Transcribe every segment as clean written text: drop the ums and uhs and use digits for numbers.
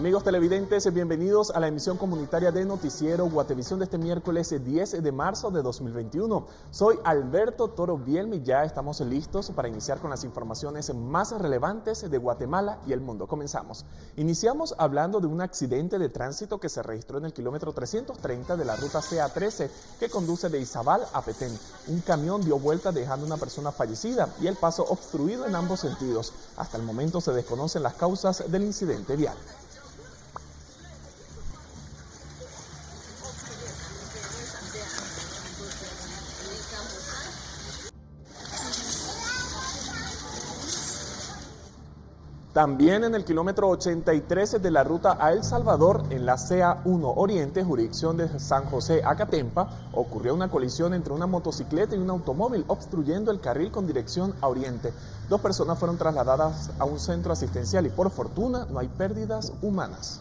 Amigos televidentes, bienvenidos a la emisión comunitaria de Noticiero Guatevisión de este miércoles 10 de marzo de 2021. Soy Alberto Toro Bielmi, ya estamos listos para iniciar con las informaciones más relevantes de Guatemala y el mundo. Comenzamos. Iniciamos hablando de un accidente de tránsito que se registró en el kilómetro 330 de la ruta CA13 que conduce de Izabal a Petén. Un camión dio vuelta dejando una persona fallecida y el paso obstruido en ambos sentidos. Hasta el momento se desconocen las causas del incidente vial. También en el kilómetro 83 de la ruta a El Salvador, en la CA1 Oriente, jurisdicción de San José a Catempa, ocurrió una colisión entre una motocicleta y un automóvil, obstruyendo el carril con dirección a Oriente. 2 personas fueron trasladadas a un centro asistencial y por fortuna no hay pérdidas humanas.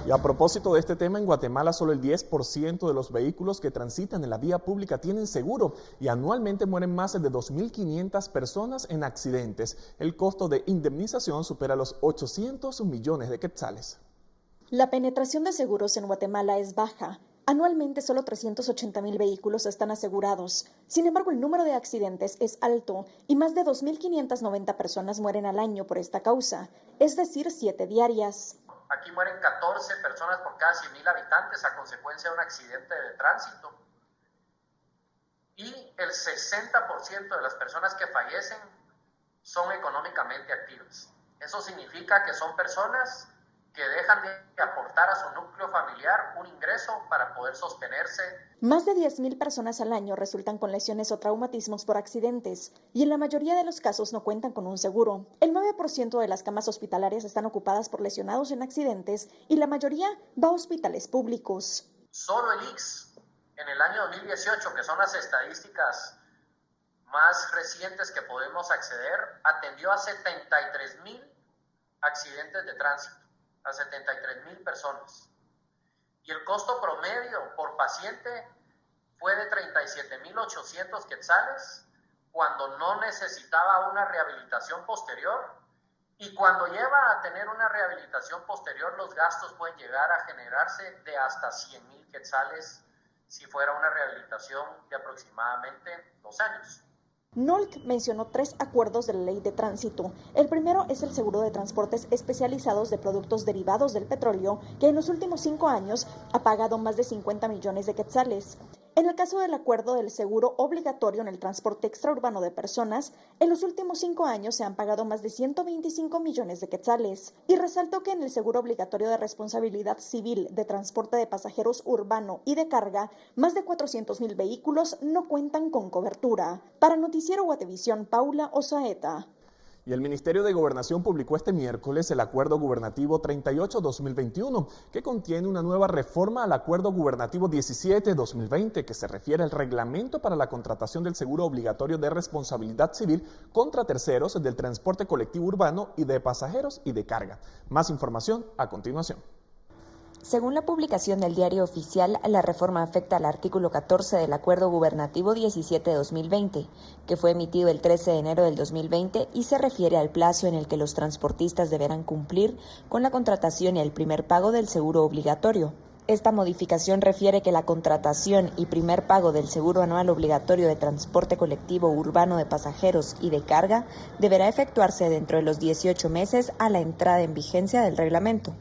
Y a propósito de este tema, en Guatemala solo el 10% de los vehículos que transitan en la vía pública tienen seguro y anualmente mueren más de 2.500 personas en accidentes. El costo de indemnización supera los 800 millones de quetzales. La penetración de seguros en Guatemala es baja. Anualmente solo 380.000 vehículos están asegurados. Sin embargo, el número de accidentes es alto y más de 2.590 personas mueren al año por esta causa, es decir, 7 diarias. Aquí mueren 14 personas por cada 100.000 habitantes a consecuencia de un accidente de tránsito. Y el 60% de las personas que fallecen son económicamente activas. Eso significa que son personas que dejan de aportar a su núcleo familiar un ingreso para poder sostenerse. Más de 10.000 personas al año resultan con lesiones o traumatismos por accidentes y en la mayoría de los casos no cuentan con un seguro. El 9% de las camas hospitalarias están ocupadas por lesionados en accidentes y la mayoría va a hospitales públicos. Solo el ICS en el año 2018, que son las estadísticas más recientes que podemos acceder, atendió a 73.000 accidentes de tránsito, a 73.000 personas. Y el costo promedio por paciente fue de 37.800 quetzales cuando no necesitaba una rehabilitación posterior. Y cuando lleva a tener una rehabilitación posterior, los gastos pueden llegar a generarse de hasta 100.000 quetzales si fuera una rehabilitación de aproximadamente 2 años. NOLC mencionó 3 acuerdos de la ley de tránsito. El primero es el seguro de transportes especializados de productos derivados del petróleo, que en los últimos 5 años ha pagado más de 50 millones de quetzales. En el caso del acuerdo del seguro obligatorio en el transporte extraurbano de personas, en los últimos 5 años se han pagado más de 125 millones de quetzales. Y resaltó que en el seguro obligatorio de responsabilidad civil de transporte de pasajeros urbano y de carga, más de 400.000 vehículos no cuentan con cobertura. Para Noticiero Guatevisión, Paula Osaeta. Y el Ministerio de Gobernación publicó este miércoles el Acuerdo Gubernativo 38-2021, que contiene una nueva reforma al Acuerdo Gubernativo 17-2020, que se refiere al reglamento para la contratación del seguro obligatorio de responsabilidad civil contra terceros del transporte colectivo urbano y de pasajeros y de carga. Más información a continuación. Según la publicación del Diario Oficial, la reforma afecta al artículo 14 del Acuerdo Gubernativo 17-2020, que fue emitido el 13 de enero del 2020 y se refiere al plazo en el que los transportistas deberán cumplir con la contratación y el primer pago del seguro obligatorio. Esta modificación refiere que la contratación y primer pago del seguro anual obligatorio de transporte colectivo urbano de pasajeros y de carga deberá efectuarse dentro de los 18 meses a la entrada en vigencia del reglamento.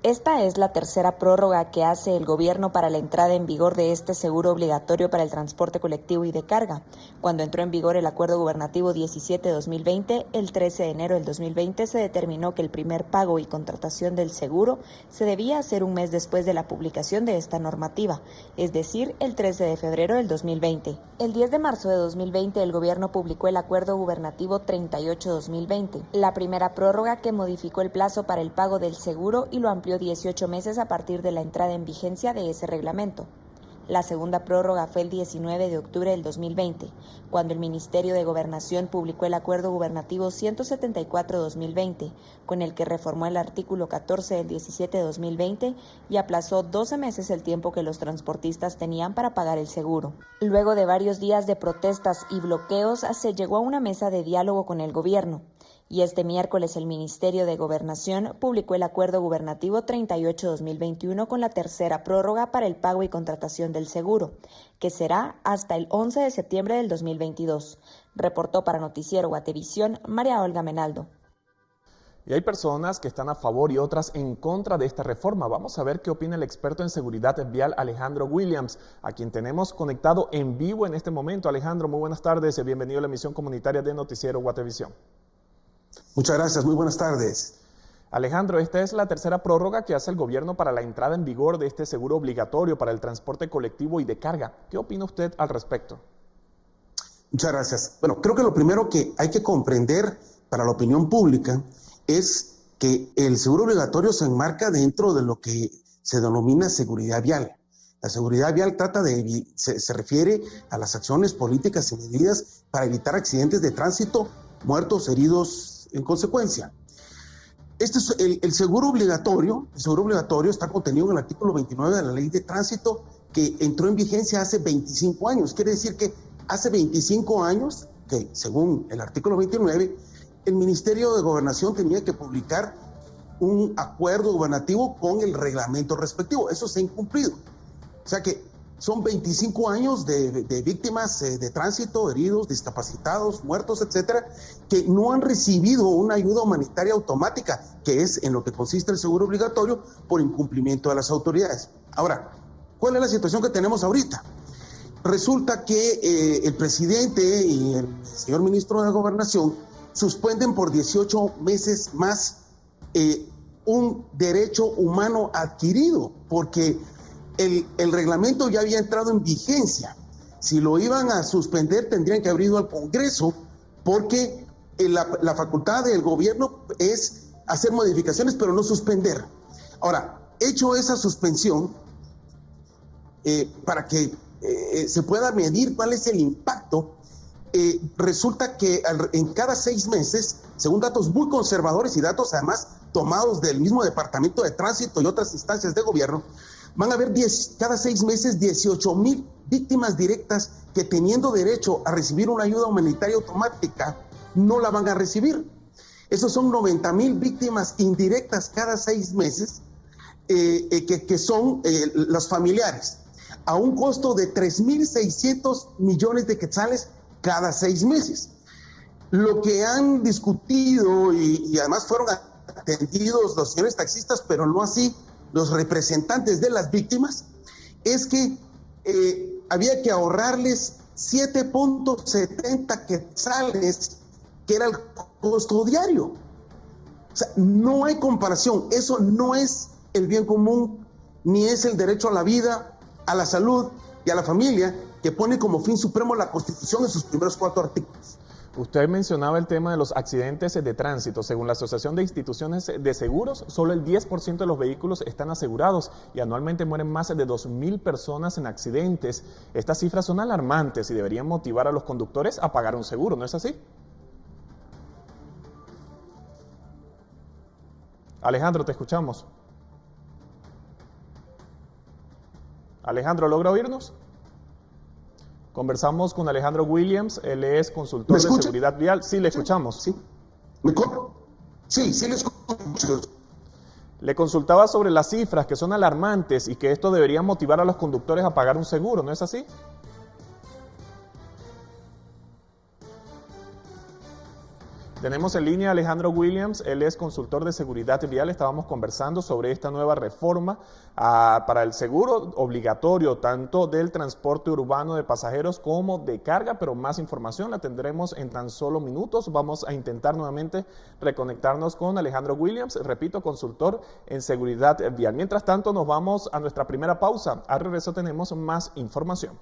Esta es la tercera prórroga que hace el gobierno para la entrada en vigor de este seguro obligatorio para el transporte colectivo y de carga. Cuando entró en vigor el Acuerdo Gubernativo 17-2020, el 13 de enero del 2020 se determinó que el primer pago y contratación del seguro se debía hacer un mes después de la publicación de esta normativa, es decir, el 13 de febrero del 2020. El 10 de marzo de 2020 el gobierno publicó el Acuerdo Gubernativo 38-2020, la primera prórroga que modificó el plazo para el pago del seguro y lo amplió 18 meses a partir de la entrada en vigencia de ese reglamento. La segunda prórroga fue el 19 de octubre del 2020, cuando el Ministerio de Gobernación publicó el Acuerdo Gubernativo 174-2020, con el que reformó el artículo 14 del 17-2020 y aplazó 12 meses el tiempo que los transportistas tenían para pagar el seguro. Luego de varios días de protestas y bloqueos, se llegó a una mesa de diálogo con el gobierno. Y este miércoles el Ministerio de Gobernación publicó el Acuerdo Gubernativo 38-2021 con la tercera prórroga para el pago y contratación del seguro, que será hasta el 11 de septiembre del 2022. Reportó para Noticiero Guatevisión María Olga Menaldo. Y hay personas que están a favor y otras en contra de esta reforma. Vamos a ver qué opina el experto en seguridad vial Alejandro Williams, a quien tenemos conectado en vivo en este momento. Alejandro, muy buenas tardes y bienvenido a la emisión comunitaria de Noticiero Guatevisión. Muchas gracias, muy buenas tardes. Alejandro, esta es la tercera prórroga que hace el gobierno para la entrada en vigor de este seguro obligatorio para el transporte colectivo y de carga. ¿Qué opina usted al respecto? Muchas gracias. Bueno, creo que lo primero que hay que comprender para la opinión pública es que el seguro obligatorio se enmarca dentro de lo que se denomina seguridad vial. La seguridad vial se refiere a las acciones políticas y medidas para evitar accidentes de tránsito, muertos, heridos en consecuencia. Este es el seguro obligatorio. El seguro obligatorio está contenido en el artículo 29 de la Ley de Tránsito, que entró en vigencia hace 25 años. Quiere decir que hace 25 años, que según el artículo 29, el Ministerio de Gobernación tenía que publicar un acuerdo gubernativo con el reglamento respectivo. Eso se ha incumplido. O sea que son 25 años de víctimas de tránsito, heridos, discapacitados, muertos, etcétera, que no han recibido una ayuda humanitaria automática, que es en lo que consiste el seguro obligatorio, por incumplimiento de las autoridades. Ahora, ¿cuál es la situación que tenemos ahorita? Resulta que el presidente y el señor ministro de Gobernación suspenden por 18 meses más un derecho humano adquirido, porque el reglamento ya había entrado en vigencia. Si lo iban a suspender, tendrían que haber ido al Congreso, porque la facultad del gobierno es hacer modificaciones, pero no suspender. Ahora, hecho esa suspensión, para que se pueda medir cuál es el impacto, resulta que en cada 6 meses, según datos muy conservadores y datos además tomados del mismo Departamento de Tránsito y otras instancias de gobierno, van a haber cada 6 meses 18,000 víctimas directas que, teniendo derecho a recibir una ayuda humanitaria automática, no la van a recibir. Esos son 90,000 víctimas indirectas cada 6 meses, que son los familiares, a un costo de 3,600 millones de quetzales cada 6 meses. Lo que han discutido y además fueron atendidos los señores taxistas, pero no así los representantes de las víctimas, es que había que ahorrarles 7.70 quetzales, que era el costo diario. O sea, no hay comparación. Eso no es el bien común, ni es el derecho a la vida, a la salud y a la familia, que pone como fin supremo la Constitución en sus primeros 4 artículos. Usted mencionaba el tema de los accidentes de tránsito. Según la Asociación de Instituciones de Seguros, solo el 10% de los vehículos están asegurados y anualmente mueren más de 2,000 personas en accidentes. Estas cifras son alarmantes y deberían motivar a los conductores a pagar un seguro, ¿no es así? Alejandro, te escuchamos. Alejandro, ¿logra oírnos? Conversamos con Alejandro Williams, él es consultor de seguridad vial. Sí, le escuchamos. Sí, sí, le escucho. Le consultaba sobre las cifras que son alarmantes y que esto debería motivar a los conductores a pagar un seguro, ¿no es así? Tenemos en línea a Alejandro Williams, él es consultor de seguridad vial. Estábamos conversando sobre esta nueva reforma para el seguro obligatorio, tanto del transporte urbano de pasajeros como de carga, pero más información la tendremos en tan solo minutos. Vamos a intentar nuevamente reconectarnos con Alejandro Williams, repito, consultor en seguridad vial. Mientras tanto, nos vamos a nuestra primera pausa. Al regreso tenemos más información.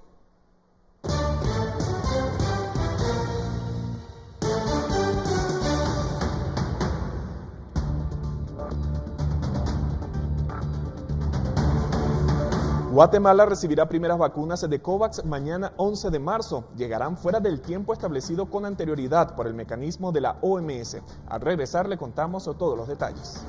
Guatemala recibirá primeras vacunas de COVAX mañana 11 de marzo. Llegarán fuera del tiempo establecido con anterioridad por el mecanismo de la OMS. Al regresar le contamos todos los detalles.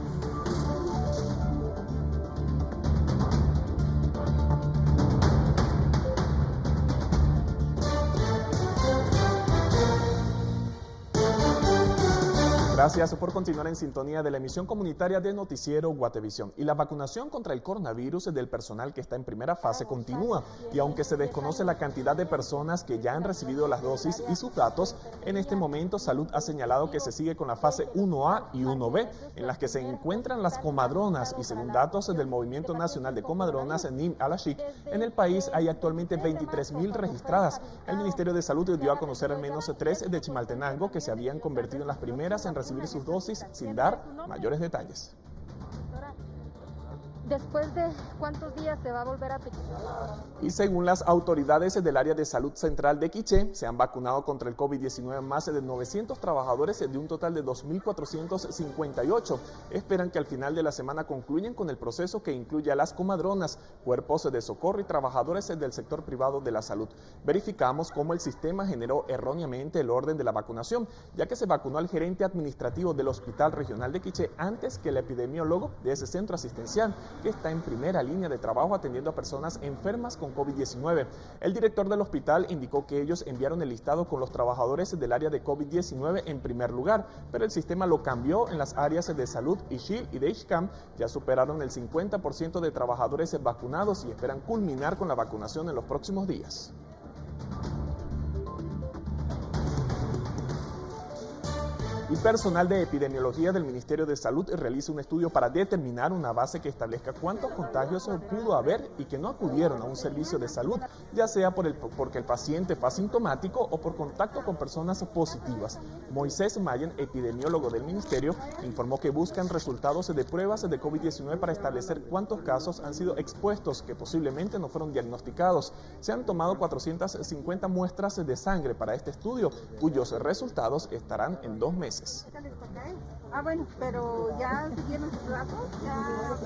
Gracias por continuar en sintonía de la emisión comunitaria de Noticiero Guatevisión. Y la vacunación contra el coronavirus del personal que está en primera fase continúa. Y aunque se desconoce la cantidad de personas que ya han recibido las dosis y sus datos, en este momento Salud ha señalado que se sigue con la fase 1A y 1B, en las que se encuentran las comadronas. Y según datos del Movimiento Nacional de Comadronas, NIM Alashik, en el país hay actualmente 23.000 registradas. El Ministerio de Salud dio a conocer al menos 3 de Chimaltenango que se habían convertido en las primeras en recibir sus dosis sin dar mayores detalles. ¿Después de cuántos días se va a volver a aplicar? Y según las autoridades del área de salud central de Quiché, se han vacunado contra el COVID-19 más de 900 trabajadores de un total de 2.458. Esperan que al final de la semana concluyan con el proceso que incluye a las comadronas, cuerpos de socorro y trabajadores del sector privado de la salud. Verificamos cómo el sistema generó erróneamente el orden de la vacunación, ya que se vacunó al gerente administrativo del Hospital Regional de Quiché antes que el epidemiólogo de ese centro asistencial, que está en primera línea de trabajo atendiendo a personas enfermas con COVID-19. El director del hospital indicó que ellos enviaron el listado con los trabajadores del área de COVID-19 en primer lugar, pero el sistema lo cambió en las áreas de salud Ixil y de Ixcam. Ya superaron el 50% de trabajadores vacunados y esperan culminar con la vacunación en los próximos días. Y personal de epidemiología del Ministerio de Salud realiza un estudio para determinar una base que establezca cuántos contagios pudo haber y que no acudieron a un servicio de salud, ya sea porque el paciente fue asintomático o por contacto con personas positivas. Moisés Mayen, epidemiólogo del Ministerio, informó que buscan resultados de pruebas de COVID-19 para establecer cuántos casos han sido expuestos que posiblemente no fueron diagnosticados. Se han tomado 450 muestras de sangre para este estudio, cuyos resultados estarán en 2 meses. Ah, bueno, pero ya siguieron sus datos, ya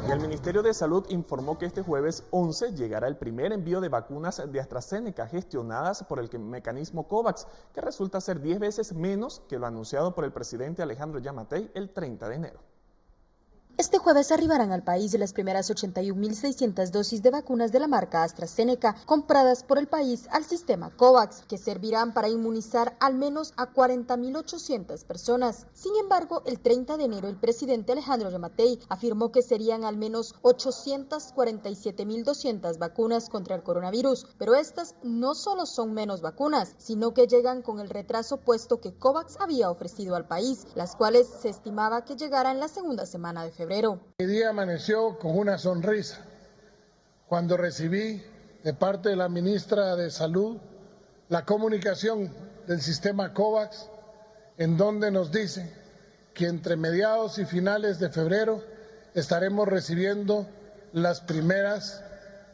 Y el Ministerio de Salud informó que este jueves 11 llegará el primer envío de vacunas de AstraZeneca gestionadas por el mecanismo COVAX, que resulta ser 10 veces menos que lo anunciado por el presidente Alejandro Yamatei el 30 de enero. Este jueves arribarán al país las primeras 81.600 dosis de vacunas de la marca AstraZeneca compradas por el país al sistema COVAX, que servirán para inmunizar al menos a 40.800 personas. Sin embargo, el 30 de enero el presidente Alejandro Yamatei afirmó que serían al menos 847.200 vacunas contra el coronavirus, pero estas no solo son menos vacunas, sino que llegan con el retraso puesto que COVAX había ofrecido al país, las cuales se estimaba que llegaran la segunda semana de febrero. Mi día amaneció con una sonrisa cuando recibí de parte de la ministra de Salud la comunicación del sistema COVAX, en donde nos dice que entre mediados y finales de febrero estaremos recibiendo las primeras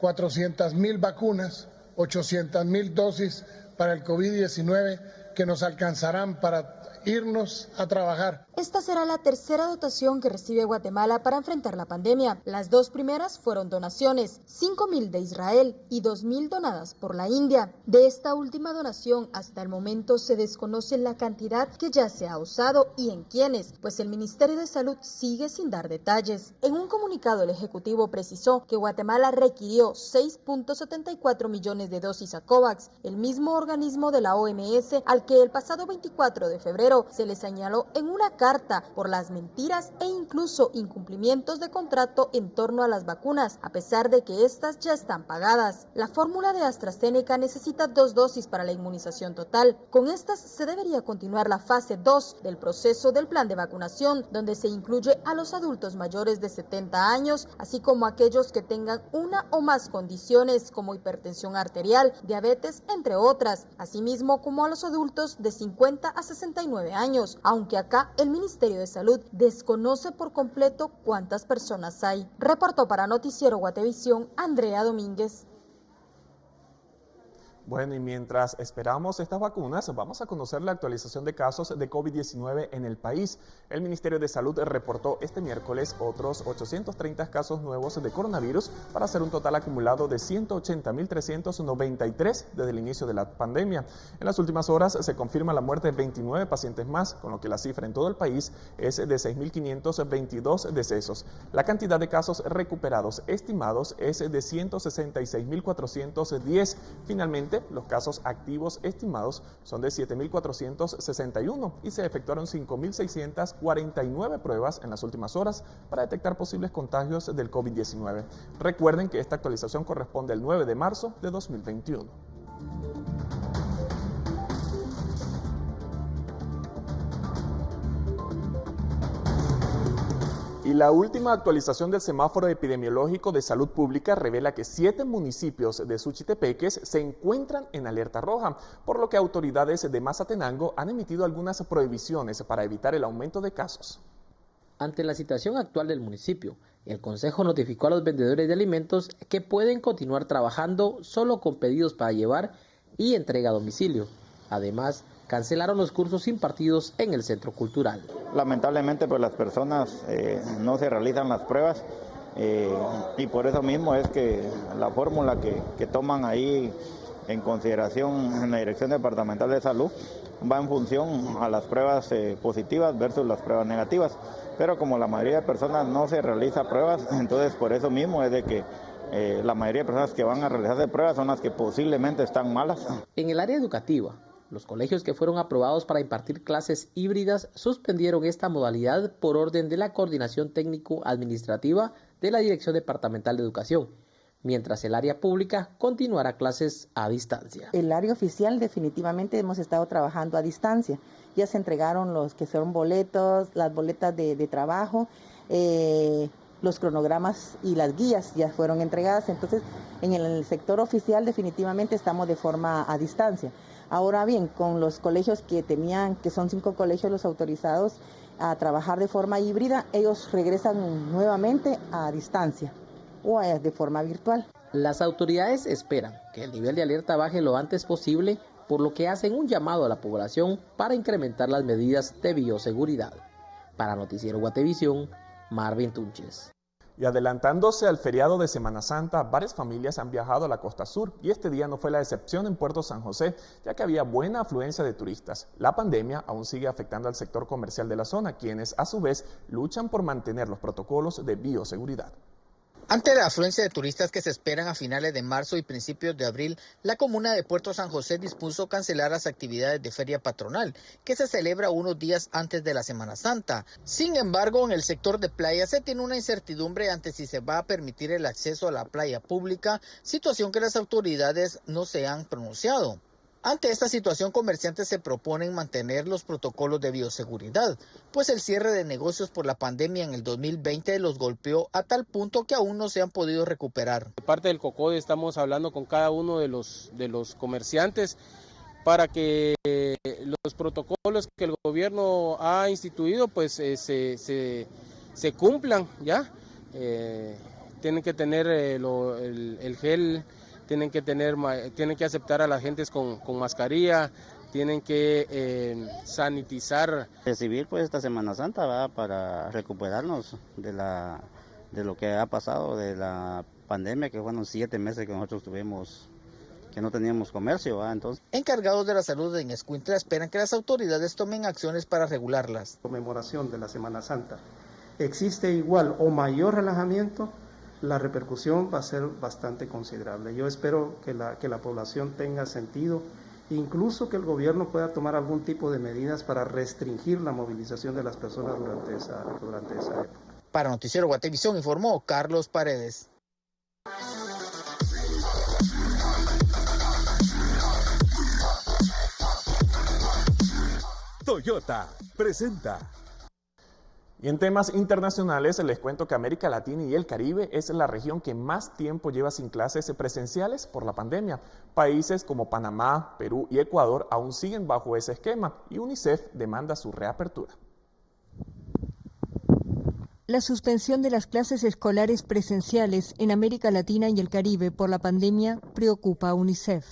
400.000 vacunas, 800.000 dosis para el COVID-19 que nos alcanzarán para irnos a trabajar. Esta será la tercera dotación que recibe Guatemala para enfrentar la pandemia. Las 2 primeras fueron donaciones, 5.000 de Israel y 2.000 donadas por la India. De esta última donación, hasta el momento se desconoce la cantidad que ya se ha usado y en quiénes, pues el Ministerio de Salud sigue sin dar detalles. En un comunicado, el Ejecutivo precisó que Guatemala requirió 6.74 millones de dosis a COVAX, el mismo organismo de la OMS al que el pasado 24 de febrero se le señaló en una carta por las mentiras e incluso incumplimientos de contrato en torno a las vacunas, a pesar de que estas ya están pagadas. La fórmula de AstraZeneca necesita 2 dosis para la inmunización total. Con estas se debería continuar la fase 2 del proceso del plan de vacunación, donde se incluye a los adultos mayores de 70 años, así como aquellos que tengan una o más condiciones como hipertensión arterial, diabetes, entre otras, asimismo como a los adultos de 50 a 69 años, aunque acá el Ministerio de Salud desconoce por completo cuántas personas hay. Reportó para Noticiero Guatevisión, Andrea Domínguez. Bueno, y mientras esperamos estas vacunas, vamos a conocer la actualización de casos de COVID-19 en el país. El Ministerio de Salud reportó este miércoles otros 830 casos nuevos de coronavirus para hacer un total acumulado de 180.393 desde el inicio de la pandemia. En las últimas horas se confirma la muerte de 29 pacientes más, con lo que la cifra en todo el país es de 6.522 decesos. La cantidad de casos recuperados estimados es de 166.410. Finalmente, los casos activos estimados son de 7.461 y se efectuaron 5.649 pruebas en las últimas horas para detectar posibles contagios del COVID-19. Recuerden que esta actualización corresponde al 9 de marzo de 2021. Y la última actualización del semáforo epidemiológico de salud pública revela que 7 municipios de Suchitepeques se encuentran en alerta roja, por lo que autoridades de Mazatenango han emitido algunas prohibiciones para evitar el aumento de casos. Ante la situación actual del municipio, el Consejo notificó a los vendedores de alimentos que pueden continuar trabajando solo con pedidos para llevar y entrega a domicilio. Además, cancelaron los cursos impartidos en el centro cultural. Lamentablemente, pues las personas no se realizan las pruebas y por eso mismo es que la fórmula que toman ahí en consideración en la Dirección Departamental de Salud va en función a las pruebas positivas versus las pruebas negativas. Pero como la mayoría de personas no se realiza pruebas, entonces por eso mismo es de que la mayoría de personas que van a realizarse pruebas son las que posiblemente están malas. En el área educativa, los colegios que fueron aprobados para impartir clases híbridas suspendieron esta modalidad por orden de la Coordinación Técnico-Administrativa de la Dirección Departamental de Educación, mientras el área pública continuará clases a distancia. El área oficial definitivamente hemos estado trabajando a distancia. Ya se entregaron los que son boletos, las boletas de trabajo, los cronogramas y las guías ya fueron entregadas. Entonces, en el sector oficial definitivamente estamos de forma a distancia. Ahora bien, con los colegios que son 5 colegios los autorizados a trabajar de forma híbrida, ellos regresan nuevamente a distancia o de forma virtual. Las autoridades esperan que el nivel de alerta baje lo antes posible, por lo que hacen un llamado a la población para incrementar las medidas de bioseguridad. Para Noticiero Guatevisión, Marvin Tunches. Y adelantándose al feriado de Semana Santa, varias familias han viajado a la costa sur y este día no fue la excepción en Puerto San José, ya que había buena afluencia de turistas. La pandemia aún sigue afectando al sector comercial de la zona, quienes a su vez luchan por mantener los protocolos de bioseguridad. Ante la afluencia de turistas que se esperan a finales de marzo y principios de abril, la comuna de Puerto San José dispuso cancelar las actividades de feria patronal, que se celebra unos días antes de la Semana Santa. Sin embargo, en el sector de playa se tiene una incertidumbre ante si se va a permitir el acceso a la playa pública, situación que las autoridades no se han pronunciado. Ante esta situación, comerciantes se proponen mantener los protocolos de bioseguridad, pues el cierre de negocios por la pandemia en el 2020 los golpeó a tal punto que aún no se han podido recuperar. De parte del COCODE estamos hablando con cada uno de los comerciantes para que los protocolos que el gobierno ha instituido pues se cumplan, ¿ya? Tienen que tener el gel. Tienen que aceptar a las gentes con mascarilla, tienen que sanitizar. Recibir pues esta Semana Santa va para recuperarnos de lo que ha pasado, de la pandemia, que fueron 7 meses que nosotros tuvimos, que no teníamos comercio, ¿va? Entonces. Encargados de la salud en Escuintla esperan que las autoridades tomen acciones para regularlas. Conmemoración de la Semana Santa. Existe igual o mayor relajamiento, la repercusión va a ser bastante considerable. Yo espero que la población tenga sentido, incluso que el gobierno pueda tomar algún tipo de medidas para restringir la movilización de las personas durante esa época. Para Noticiero Guatevisión informó Carlos Paredes. Toyota presenta. Y en temas internacionales les cuento que América Latina y el Caribe es la región que más tiempo lleva sin clases presenciales por la pandemia. Países como Panamá, Perú y Ecuador aún siguen bajo ese esquema y UNICEF demanda su reapertura. La suspensión de las clases escolares presenciales en América Latina y el Caribe por la pandemia preocupa a UNICEF.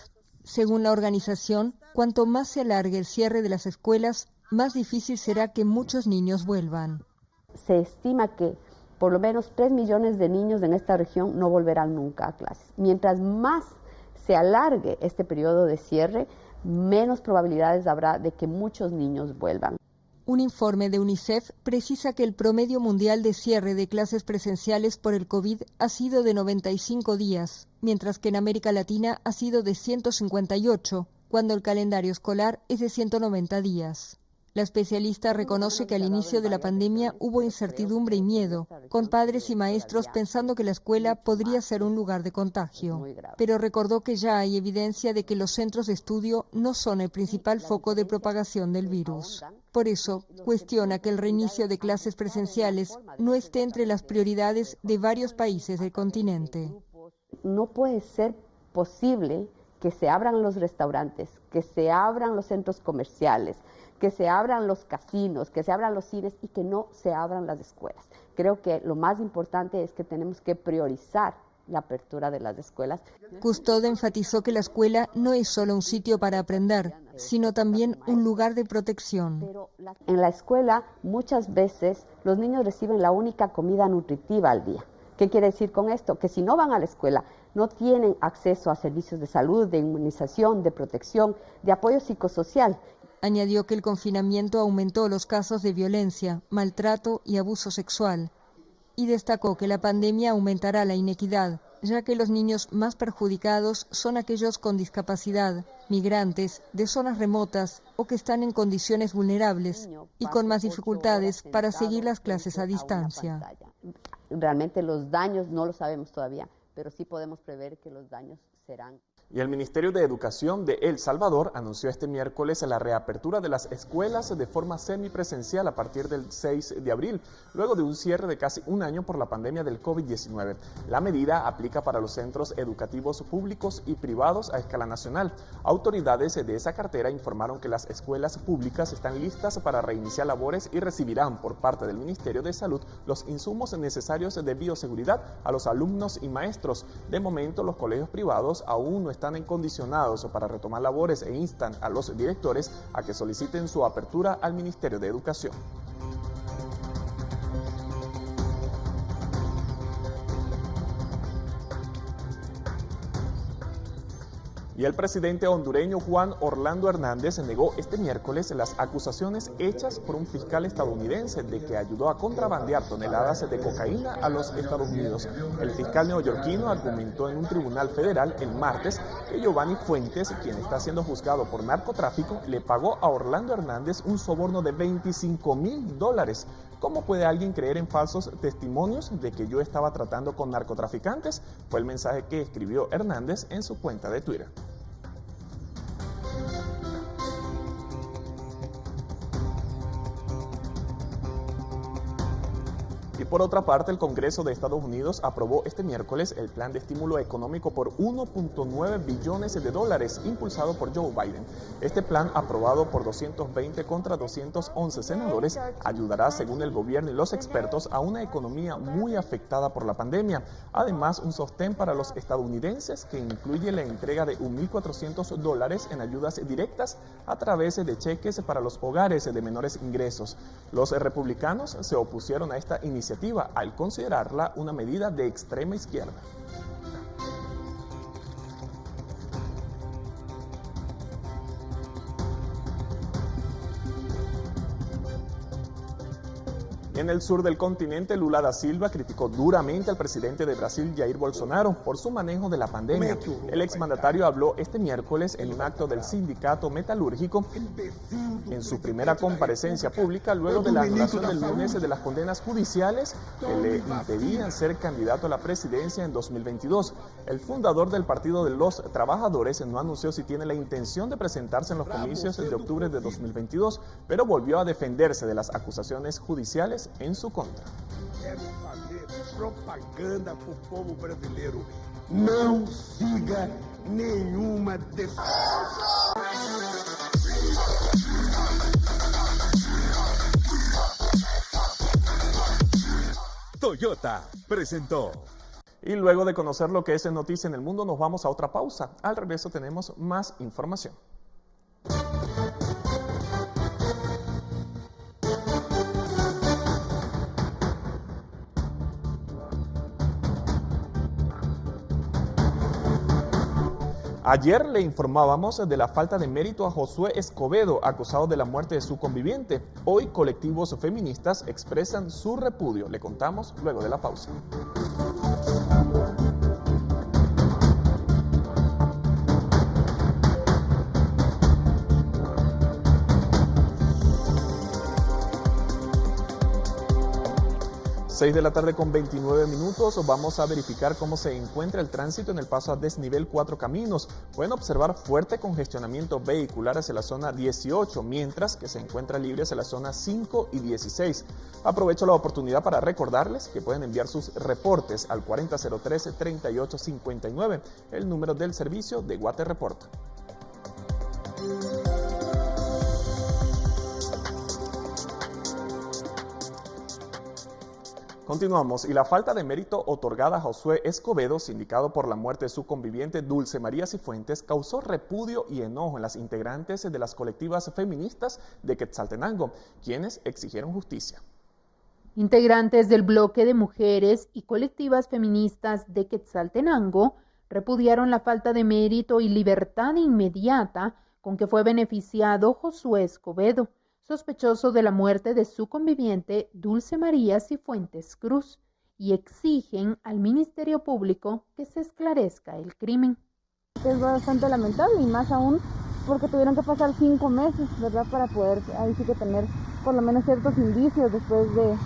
Según la organización, cuanto más se alargue el cierre de las escuelas, más difícil será que muchos niños vuelvan. Se estima que por lo menos 3 millones de niños en esta región no volverán nunca a clases. Mientras más se alargue este periodo de cierre, menos probabilidades habrá de que muchos niños vuelvan. Un informe de UNICEF precisa que el promedio mundial de cierre de clases presenciales por el COVID ha sido de 95 días, mientras que en América Latina ha sido de 158, cuando el calendario escolar es de 190 días. La especialista reconoce que al inicio de la pandemia hubo incertidumbre y miedo, con padres y maestros pensando que la escuela podría ser un lugar de contagio. Pero recordó que ya hay evidencia de que los centros de estudio no son el principal foco de propagación del virus. Por eso, cuestiona que el reinicio de clases presenciales no esté entre las prioridades de varios países del continente. No puede ser posible que se abran los restaurantes, que se abran los centros comerciales, que se abran los casinos, que se abran los cines y que no se abran las escuelas. Creo que lo más importante es que tenemos que priorizar la apertura de las escuelas. Custode enfatizó que la escuela no es solo un sitio para aprender, sino también un lugar de protección. En la escuela muchas veces los niños reciben la única comida nutritiva al día. ¿Qué quiere decir con esto? Que si no van a la escuela, no tienen acceso a servicios de salud, de inmunización, de protección, de apoyo psicosocial. Añadió que el confinamiento aumentó los casos de violencia, maltrato y abuso sexual. Y destacó que la pandemia aumentará la inequidad, ya que los niños más perjudicados son aquellos con discapacidad, migrantes, de zonas remotas o que están en condiciones vulnerables y con más dificultades para seguir las clases a distancia. Realmente los daños no lo sabemos todavía, pero sí podemos prever que los daños serán. Y el Ministerio de Educación de El Salvador anunció este miércoles la reapertura de las escuelas de forma semipresencial a partir del 6 de abril, luego de un cierre de casi un año por la pandemia del COVID-19. La medida aplica para los centros educativos públicos y privados a escala nacional. Autoridades de esa cartera informaron que las escuelas públicas están listas para reiniciar labores y recibirán por parte del Ministerio de Salud los insumos necesarios de bioseguridad a los alumnos y maestros. De momento, los colegios privados aún no están condicionados para retomar labores e instan a los directores a que soliciten su apertura al Ministerio de Educación. Y el presidente hondureño Juan Orlando Hernández negó este miércoles las acusaciones hechas por un fiscal estadounidense de que ayudó a contrabandear toneladas de cocaína a los Estados Unidos. El fiscal neoyorquino argumentó en un tribunal federal el martes que Giovanni Fuentes, quien está siendo juzgado por narcotráfico, le pagó a Orlando Hernández un soborno de $25,000. ¿Cómo puede alguien creer en falsos testimonios de que yo estaba tratando con narcotraficantes? Fue el mensaje que escribió Hernández en su cuenta de Twitter. Y por otra parte, el Congreso de Estados Unidos aprobó este miércoles el plan de estímulo económico por $1.9 billones impulsado por Joe Biden. Este plan, aprobado por 220 contra 211 senadores, ayudará, según el gobierno y los expertos, a una economía muy afectada por la pandemia. Además, un sostén para los estadounidenses que incluye la entrega de $1.400 en ayudas directas a través de cheques para los hogares de menores ingresos. Los republicanos se opusieron a esta iniciativa al considerarla una medida de extrema izquierda. En el sur del continente, Lula da Silva criticó duramente al presidente de Brasil, Jair Bolsonaro, por su manejo de la pandemia. El exmandatario habló este miércoles en un acto del sindicato metalúrgico en su primera comparecencia pública luego de la anulación del lunes de las condenas judiciales que le impedían ser candidato a la presidencia en 2022. El fundador del Partido de los Trabajadores no anunció si tiene la intención de presentarse en los comicios de octubre de 2022, pero volvió a defenderse de las acusaciones judiciales en su contra. Propaganda para o povo brasileiro. Não siga nenhuma Toyota presentó. Y luego de conocer lo que es noticia en el mundo, nos vamos a otra pausa. Al regreso tenemos más información. Ayer le informábamos de la falta de mérito a Josué Escobedo, acusado de la muerte de su conviviente. Hoy colectivos feministas expresan su repudio. Le contamos luego de la pausa. Seis de la tarde con 29 minutos, vamos a verificar cómo se encuentra el tránsito en el paso a desnivel 4 Caminos. Pueden observar fuerte congestionamiento vehicular hacia la zona 18, mientras que se encuentra libre hacia la zona 5 y 16. Aprovecho la oportunidad para recordarles que pueden enviar sus reportes al 4003-3859, el número del servicio de Guate Reporta. Continuamos, y la falta de mérito otorgada a Josué Escobedo, sindicado por la muerte de su conviviente Dulce María Cifuentes, causó repudio y enojo en las integrantes de las colectivas feministas de Quetzaltenango, quienes exigieron justicia. Integrantes del bloque de mujeres y colectivas feministas de Quetzaltenango repudiaron la falta de mérito y libertad inmediata con que fue beneficiado Josué Escobedo, sospechoso de la muerte de su conviviente Dulce María Cifuentes Cruz, y exigen al Ministerio Público que se esclarezca el crimen. Es bastante lamentable, y más aún porque tuvieron que pasar 5 meses, ¿verdad?, para poder ahí sí que tener por lo menos ciertos indicios después de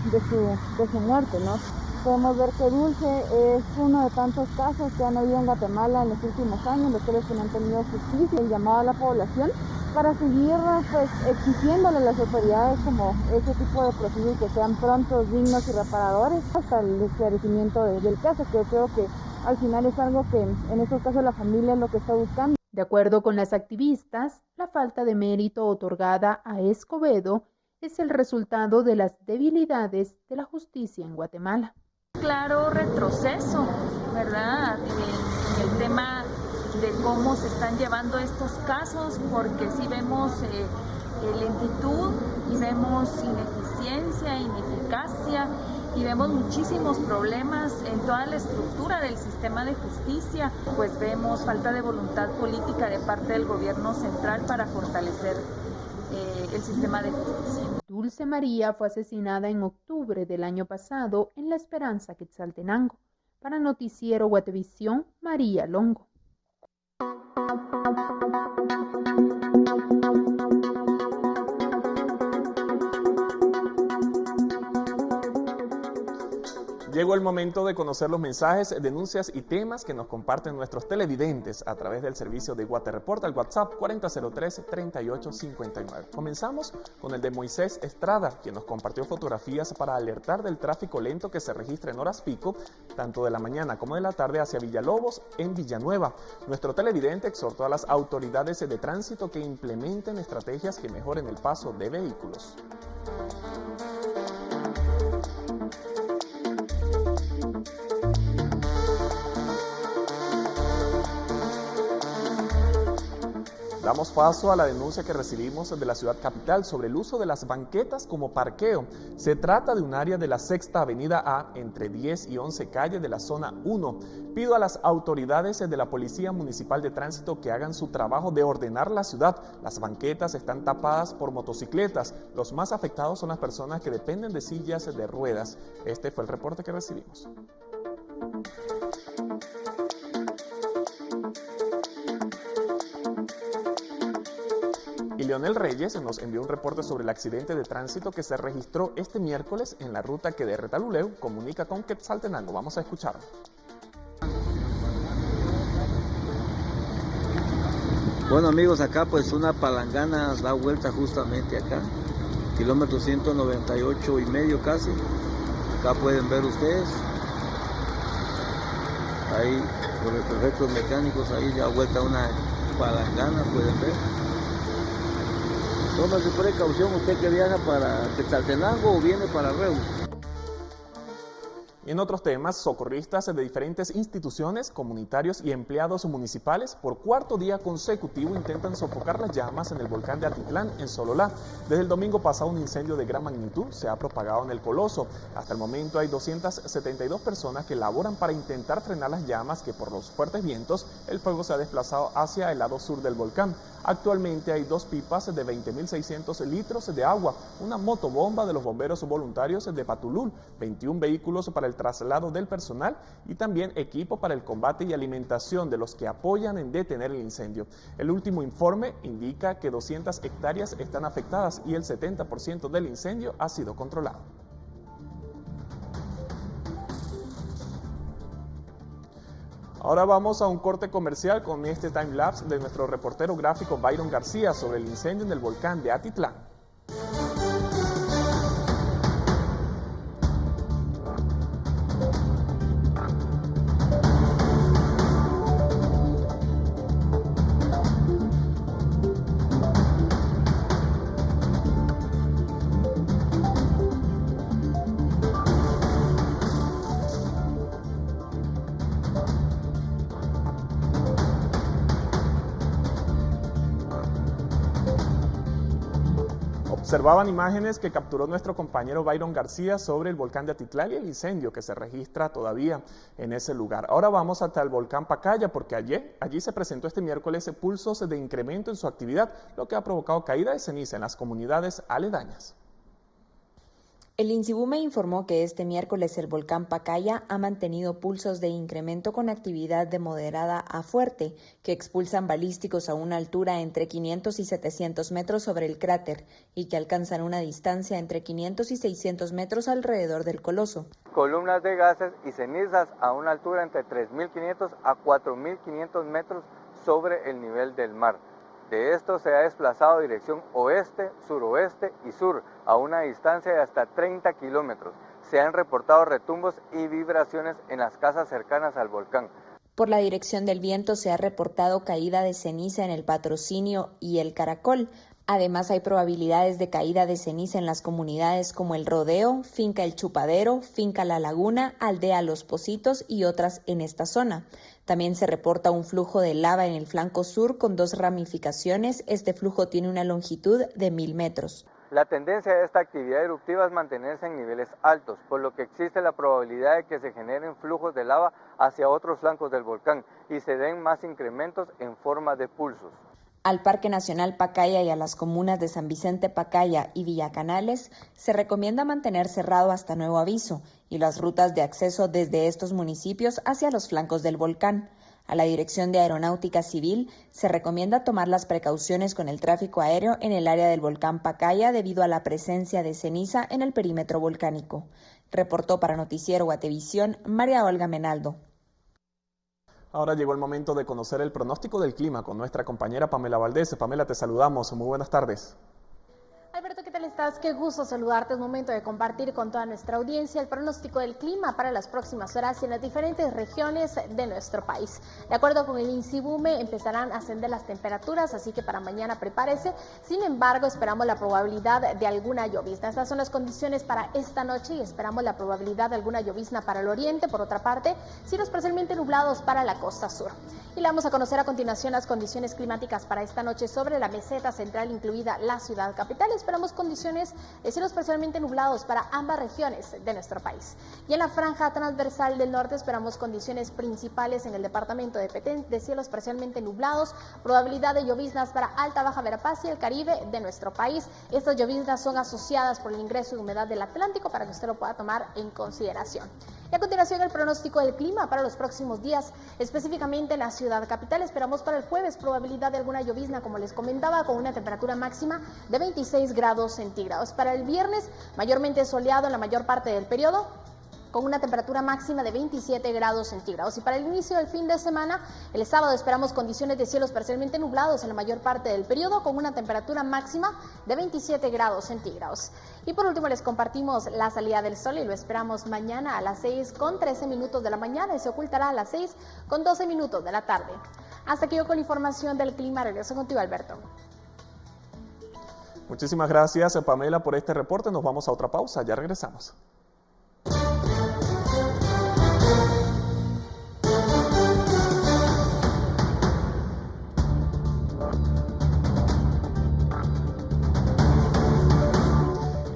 su muerte, ¿no? Podemos ver que Dulce es uno de tantos casos que han habido en Guatemala en los últimos años, los cuales no han tenido justicia. El llamado a la población para seguir pues exigiéndole a las autoridades como ese tipo de procesos que sean prontos, dignos y reparadores hasta el esclarecimiento del caso, que yo creo que al final es algo que en estos casos la familia es lo que está buscando. De acuerdo con las activistas, la falta de mérito otorgada a Escobedo es el resultado de las debilidades de la justicia en Guatemala. Claro retroceso, ¿verdad?, en el tema de cómo se están llevando estos casos, porque sí vemos lentitud y vemos ineficiencia, ineficacia y vemos muchísimos problemas en toda la estructura del sistema de justicia, pues vemos falta de voluntad política de parte del gobierno central para fortalecer el sistema de justicia. Dulce María fue asesinada en octubre del año pasado en La Esperanza, Quetzaltenango. Para Noticiero Guatevisión, María Longo. Llegó el momento de conocer los mensajes, denuncias y temas que nos comparten nuestros televidentes a través del servicio de Guate Reporta, al WhatsApp 4003-3859. Comenzamos con el de Moisés Estrada, quien nos compartió fotografías para alertar del tráfico lento que se registra en horas pico, tanto de la mañana como de la tarde hacia Villalobos en Villanueva. Nuestro televidente exhortó a las autoridades de tránsito que implementen estrategias que mejoren el paso de vehículos. Damos paso a la denuncia que recibimos de la ciudad capital sobre el uso de las banquetas como parqueo. Se trata de un área de la 6ª Avenida A, entre 10 y 11 calles de la zona 1. Pido a las autoridades de la Policía Municipal de Tránsito que hagan su trabajo de ordenar la ciudad. Las banquetas están tapadas por motocicletas. Los más afectados son las personas que dependen de sillas de ruedas. Este fue el reporte que recibimos. Y Leonel Reyes nos envió un reporte sobre el accidente de tránsito que se registró este miércoles en la ruta que de Retaluleu comunica con Quetzaltenango. Vamos a escucharlo. Bueno amigos, acá pues una palangana da vuelta justamente acá, kilómetro 198 y medio casi. Acá pueden ver ustedes, ahí por los efectos mecánicos, ahí da vuelta una palangana, pueden ver. Tómese precaución usted que viaja para Quetzaltenango o viene para Reus. En otros temas, socorristas de diferentes instituciones, comunitarios y empleados municipales por cuarto día consecutivo intentan sofocar las llamas en el volcán de Atitlán, en Sololá. Desde el domingo pasado, un incendio de gran magnitud se ha propagado en el coloso. Hasta el momento hay 272 personas que laboran para intentar frenar las llamas que por los fuertes vientos el fuego se ha desplazado hacia el lado sur del volcán. Actualmente hay 2 pipas de 20.600 litros de agua, una motobomba de los bomberos voluntarios de Patulul, 21 vehículos para el traslado del personal y también equipo para el combate y alimentación de los que apoyan en detener el incendio. El último informe indica que 200 hectáreas están afectadas y el 70% del incendio ha sido controlado. Ahora vamos a un corte comercial con este timelapse de nuestro reportero gráfico Byron García sobre el incendio en el volcán de Atitlán. Observaban imágenes que capturó nuestro compañero Byron García sobre el volcán de Atitlán y el incendio que se registra todavía en ese lugar. Ahora vamos hasta el volcán Pacaya porque allí se presentó este miércoles pulsos de incremento en su actividad, lo que ha provocado caída de ceniza en las comunidades aledañas. El INSIBUME informó que este miércoles el volcán Pacaya ha mantenido pulsos de incremento con actividad de moderada a fuerte, que expulsan balísticos a una altura entre 500 y 700 metros sobre el cráter y que alcanzan una distancia entre 500 y 600 metros alrededor del coloso. Columnas de gases y cenizas a una altura entre 3.500 a 4.500 metros sobre el nivel del mar. De esto se ha desplazado dirección oeste, suroeste y sur a una distancia de hasta 30 kilómetros. Se han reportado retumbos y vibraciones en las casas cercanas al volcán. Por la dirección del viento se ha reportado caída de ceniza en el Patrocinio y el Caracol. Además hay probabilidades de caída de ceniza en las comunidades como El Rodeo, Finca El Chupadero, Finca La Laguna, Aldea Los Pocitos y otras en esta zona. También se reporta un flujo de lava en el flanco sur con 2 ramificaciones. Este flujo tiene una longitud de 1.000 metros. La tendencia de esta actividad eruptiva es mantenerse en niveles altos, por lo que existe la probabilidad de que se generen flujos de lava hacia otros flancos del volcán y se den más incrementos en forma de pulsos. Al Parque Nacional Pacaya y a las comunas de San Vicente Pacaya y Villacanales se recomienda mantener cerrado hasta nuevo aviso y las rutas de acceso desde estos municipios hacia los flancos del volcán. A la Dirección de Aeronáutica Civil se recomienda tomar las precauciones con el tráfico aéreo en el área del volcán Pacaya debido a la presencia de ceniza en el perímetro volcánico. Reportó para Noticiero Guatevisión María Olga Menaldo. Ahora llegó el momento de conocer el pronóstico del clima con nuestra compañera Pamela Valdés. Pamela, te saludamos. Muy buenas tardes. Alberto, ¿qué tal estás? Qué gusto saludarte. Es momento de compartir con toda nuestra audiencia el pronóstico del clima para las próximas horas en las diferentes regiones de nuestro país. De acuerdo con el INSIBUME, empezarán a ascender las temperaturas, así que para mañana prepárese. Sin embargo, esperamos la probabilidad de alguna llovizna. Estas son las condiciones para esta noche y esperamos la probabilidad de alguna llovizna para el oriente. Por otra parte, cielos parcialmente nublados para la costa sur. Y le vamos a conocer a continuación las condiciones climáticas para esta noche sobre la meseta central, incluida la ciudad capital. Esperamos condiciones de cielos parcialmente nublados para ambas regiones de nuestro país. Y en la franja transversal del norte esperamos condiciones principales en el departamento de Petén de cielos parcialmente nublados, probabilidad de lloviznas para Alta Baja Verapaz y el Caribe de nuestro país. Estas lloviznas son asociadas por el ingreso de humedad del Atlántico para que usted lo pueda tomar en consideración. Y a continuación el pronóstico del clima para los próximos días, específicamente en la ciudad capital. Esperamos para el jueves probabilidad de alguna llovizna, como les comentaba, con una temperatura máxima de 26 grados centígrados. Para el viernes, mayormente soleado en la mayor parte del periodo, con una temperatura máxima de 27 grados centígrados. Y para el inicio del fin de semana, el sábado esperamos condiciones de cielos parcialmente nublados en la mayor parte del periodo, con una temperatura máxima de 27 grados centígrados. Y por último les compartimos la salida del sol y lo esperamos mañana a las 6:13 de la mañana y se ocultará a las 6:12 de la tarde. Hasta aquí yo con la información del clima. Regreso contigo, Alberto. Muchísimas gracias, Pamela, por este reporte. Nos vamos a otra pausa. Ya regresamos.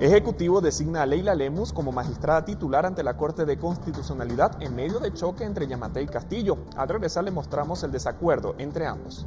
Ejecutivo designa a Leila Lemus como magistrada titular ante la Corte de Constitucionalidad en medio de choque entre Yamatei y Castillo. Al regresar le mostramos el desacuerdo entre ambos.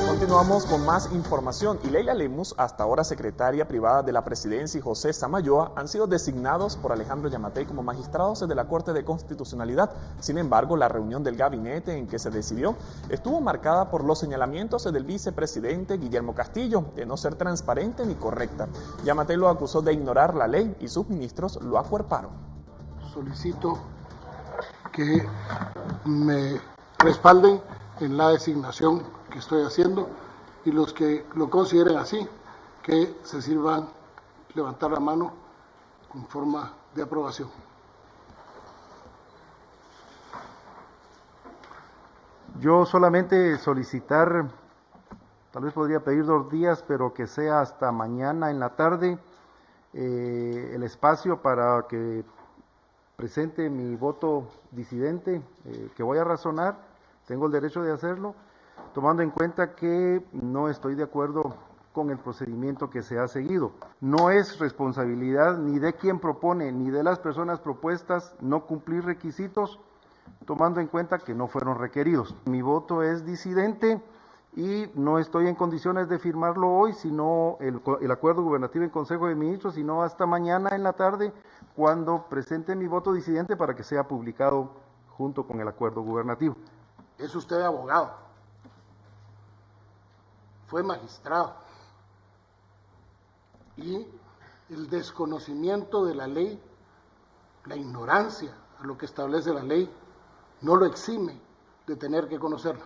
Continuamos con más información y Leila Lemus, hasta ahora secretaria privada de la presidencia, y José Samayoa han sido designados por Alejandro Yamatei como magistrados de la Corte de Constitucionalidad. Sin embargo, la reunión del gabinete en que se decidió estuvo marcada por los señalamientos del vicepresidente Guillermo Castillo de no ser transparente ni correcta. Yamatei lo acusó de ignorar la ley y sus ministros lo acuerparon. Solicito que me respalden en la designación que estoy haciendo y los que lo consideren así, que se sirvan levantar la mano con forma de aprobación. Yo solamente solicitar, tal vez podría pedir 2 días, pero que sea hasta mañana en la tarde, el espacio para que presente mi voto disidente, que voy a razonar, tengo el derecho de hacerlo, tomando en cuenta que no estoy de acuerdo con el procedimiento que se ha seguido. No es responsabilidad ni de quien propone ni de las personas propuestas no cumplir requisitos, tomando en cuenta que no fueron requeridos. Mi voto es disidente y no estoy en condiciones de firmarlo hoy, sino el acuerdo gubernativo en Consejo de Ministros, sino hasta mañana en la tarde, cuando presente mi voto disidente para que sea publicado junto con el acuerdo gubernativo. Es usted abogado, fue magistrado y el desconocimiento de la ley, la ignorancia a lo que establece la ley, no lo exime de tener que conocerla.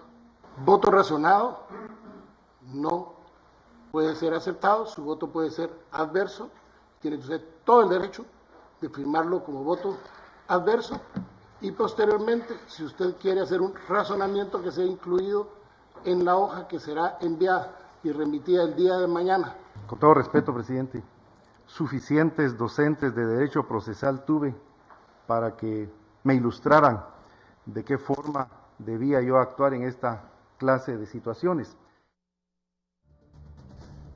Voto razonado no puede ser aceptado, su voto puede ser adverso, tiene usted todo el derecho de firmarlo como voto adverso y posteriormente, si usted quiere hacer un razonamiento, que sea incluido en la hoja que será enviada y remitida el día de mañana. Con todo respeto, presidente, suficientes docentes de derecho procesal tuve para que me ilustraran de qué forma debía yo actuar en esta clase de situaciones.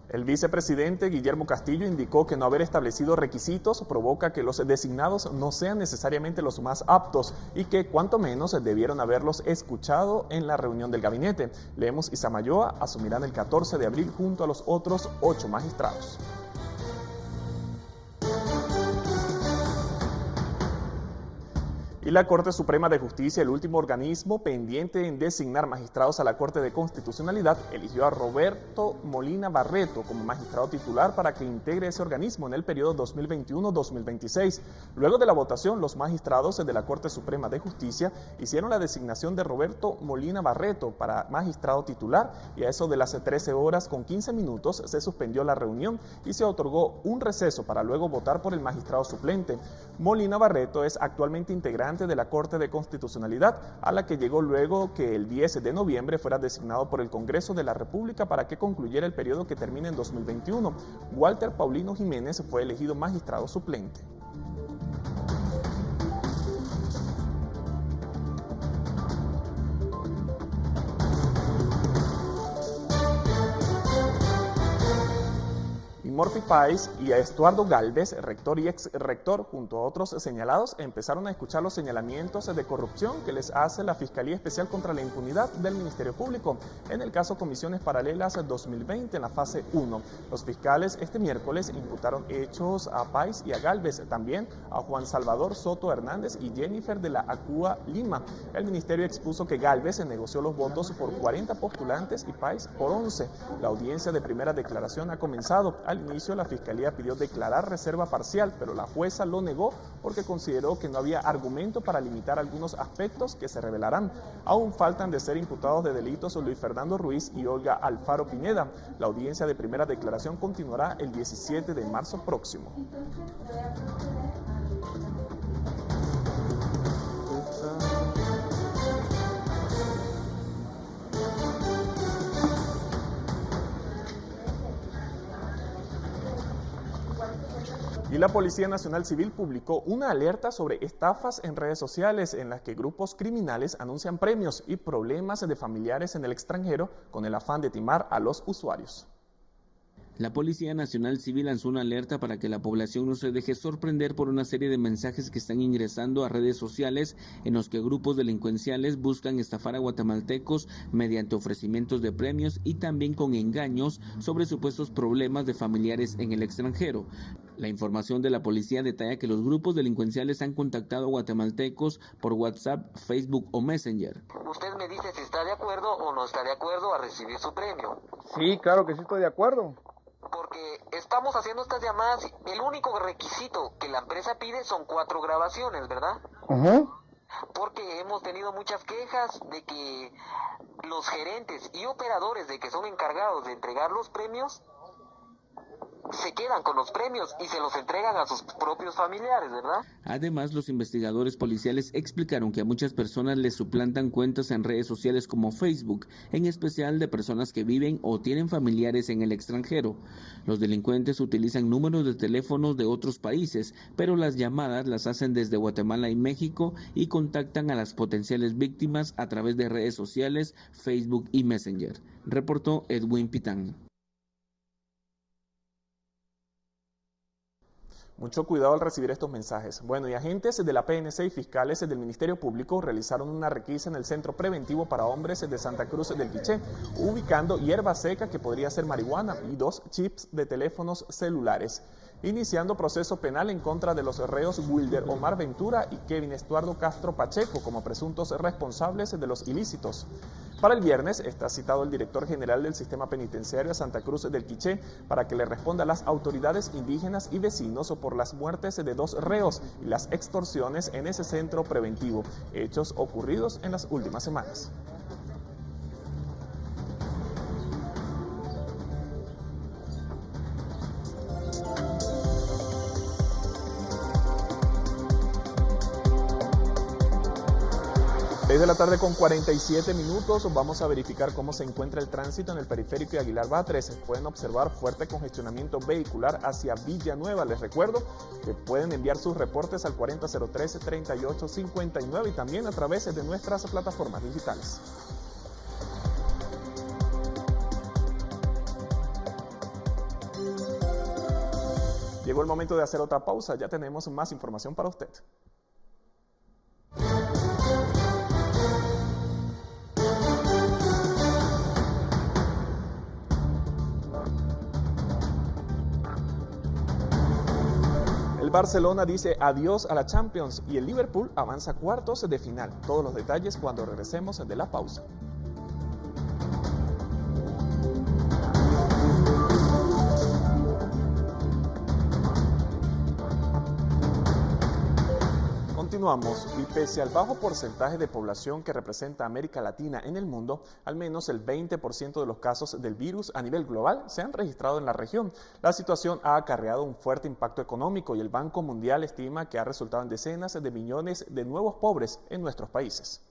El vicepresidente Guillermo Castillo indicó que no haber establecido requisitos provoca que los designados no sean necesariamente los más aptos y que cuanto menos debieron haberlos escuchado en la reunión del gabinete. Lemus y Samayoa asumirán el 14 de abril junto a los otros 8 magistrados. Y la Corte Suprema de Justicia, el último organismo pendiente en designar magistrados a la Corte de Constitucionalidad, eligió a Roberto Molina Barreto como magistrado titular para que integre ese organismo en el periodo 2021-2026. Luego de la votación, los magistrados de la Corte Suprema de Justicia hicieron la designación de Roberto Molina Barreto para magistrado titular y a eso de las 13:15 se suspendió la reunión y se otorgó un receso para luego votar por el magistrado suplente. Molina Barreto es actualmente integrante de la Corte de Constitucionalidad, a la que llegó luego que el 10 de noviembre fuera designado por el Congreso de la República para que concluyera el periodo que termina en 2021. Walter Paulino Jiménez fue elegido magistrado suplente. Murphy Páez y a Estuardo Gálvez, rector y ex-rector, junto a otros señalados, empezaron a escuchar los señalamientos de corrupción que les hace la Fiscalía Especial contra la Impunidad del Ministerio Público en el caso Comisiones Paralelas 2020 en la fase 1. Los fiscales este miércoles imputaron hechos a Páez y a Gálvez, también a Juan Salvador Soto Hernández y Jennifer de la Acúa Lima. El ministerio expuso que Gálvez negoció los votos por 40 postulantes y Páez por 11. La audiencia de primera declaración ha comenzado. Al inicio, la Fiscalía pidió declarar reserva parcial, pero la jueza lo negó porque consideró que no había argumento para limitar algunos aspectos que se revelarán. Aún faltan de ser imputados de delitos Luis Fernando Ruiz y Olga Alfaro Pineda. La audiencia de primera declaración continuará el 17 de marzo próximo. Y la Policía Nacional Civil publicó una alerta sobre estafas en redes sociales en las que grupos criminales anuncian premios y problemas de familiares en el extranjero con el afán de timar a los usuarios. La Policía Nacional Civil lanzó una alerta para que la población no se deje sorprender por una serie de mensajes que están ingresando a redes sociales en los que grupos delincuenciales buscan estafar a guatemaltecos mediante ofrecimientos de premios y también con engaños sobre supuestos problemas de familiares en el extranjero. La información de la policía detalla que los grupos delincuenciales han contactado a guatemaltecos por WhatsApp, Facebook o Messenger. Usted me dice si está de acuerdo o no está de acuerdo a recibir su premio. Sí, claro que sí estoy de acuerdo. Porque estamos haciendo estas llamadas, el único requisito que la empresa pide son 4 grabaciones, ¿verdad? Porque hemos tenido muchas quejas de que los gerentes y operadores de que son encargados de entregar los premios se quedan con los premios y se los entregan a sus propios familiares, ¿verdad? Además, los investigadores policiales explicaron que a muchas personas les suplantan cuentas en redes sociales como Facebook, en especial de personas que viven o tienen familiares en el extranjero. Los delincuentes utilizan números de teléfonos de otros países, pero las llamadas las hacen desde Guatemala y México y contactan a las potenciales víctimas a través de redes sociales, Facebook y Messenger, reportó Edwin Pitán. Mucho cuidado al recibir estos mensajes. Bueno, y agentes de la PNC y fiscales del Ministerio Público realizaron una requisa en el Centro Preventivo para Hombres de Santa Cruz del Quiché, ubicando hierba seca que podría ser marihuana y 2 chips de teléfonos celulares, iniciando proceso penal en contra de los reos Wilder Omar Ventura y Kevin Estuardo Castro Pacheco como presuntos responsables de los ilícitos. Para el viernes está citado el director general del Sistema Penitenciario de Santa Cruz del Quiché para que le responda a las autoridades indígenas y vecinos por las muertes de 2 reos y las extorsiones en ese centro preventivo, hechos ocurridos en las últimas semanas. De la tarde con 47 minutos, vamos a verificar cómo se encuentra el tránsito en el periférico de Aguilar Batres. Pueden observar fuerte congestionamiento vehicular hacia Villanueva. Les recuerdo que pueden enviar sus reportes al 4003-3859 y también a través de nuestras plataformas digitales. Llegó el momento de hacer otra pausa, ya tenemos más información para usted. El Barcelona dice adiós a la Champions y el Liverpool avanza a cuartos de final. Todos los detalles cuando regresemos de la pausa. Continuamos, y pese al bajo porcentaje de población que representa América Latina en el mundo, al menos el 20% de los casos del virus a nivel global se han registrado en la región. La situación ha acarreado un fuerte impacto económico y el Banco Mundial estima que ha resultado en decenas de millones de nuevos pobres en nuestros países.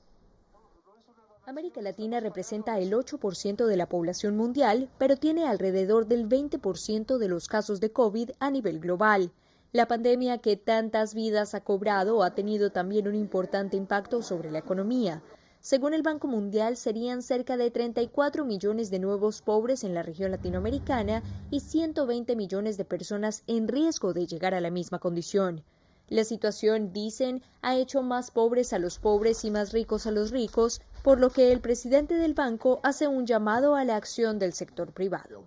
América Latina representa el 8% de la población mundial, pero tiene alrededor del 20% de los casos de COVID a nivel global. La pandemia que tantas vidas ha cobrado ha tenido también un importante impacto sobre la economía. Según el Banco Mundial, serían cerca de 34 millones de nuevos pobres en la región latinoamericana y 120 millones de personas en riesgo de llegar a la misma condición. La situación, dicen, ha hecho más pobres a los pobres y más ricos a los ricos, por lo que el presidente del banco hace un llamado a la acción del sector privado.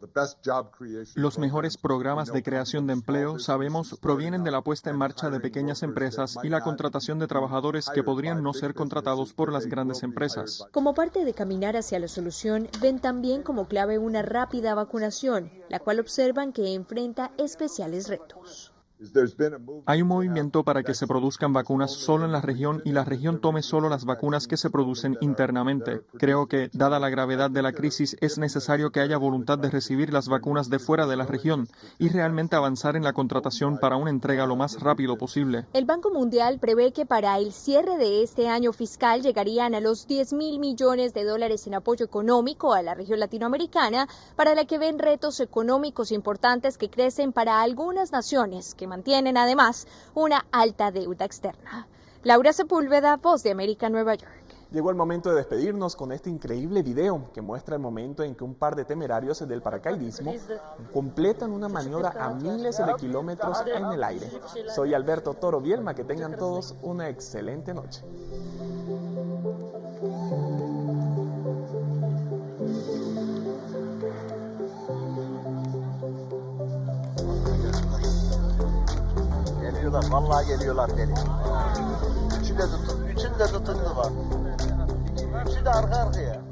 Los mejores programas de creación de empleo, sabemos, provienen de la puesta en marcha de pequeñas empresas y la contratación de trabajadores que podrían no ser contratados por las grandes empresas. Como parte de caminar hacia la solución, ven también como clave una rápida vacunación, la cual observan que enfrenta especiales retos. Hay un movimiento para que se produzcan vacunas solo en la región y la región tome solo las vacunas que se producen internamente. Creo que, dada la gravedad de la crisis, es necesario que haya voluntad de recibir las vacunas de fuera de la región y realmente avanzar en la contratación para una entrega lo más rápido posible. El Banco Mundial prevé que para el cierre de este año fiscal llegarían a los $10.000 millones en apoyo económico a la región latinoamericana, para la que ven retos económicos importantes que crecen para algunas naciones que que mantienen además una alta deuda externa. Laura Sepúlveda, Voz de América, Nueva York. Llegó el momento de despedirnos con este increíble video que muestra el momento en que un par de temerarios del paracaidismo completan una maniobra a miles de kilómetros en el aire. Soy Alberto Toro Bielma, que tengan todos una excelente noche. Geliyorlar, vallahi geliyorlar deli. Üçü de tutuklu var. Üçü de arka arkaya.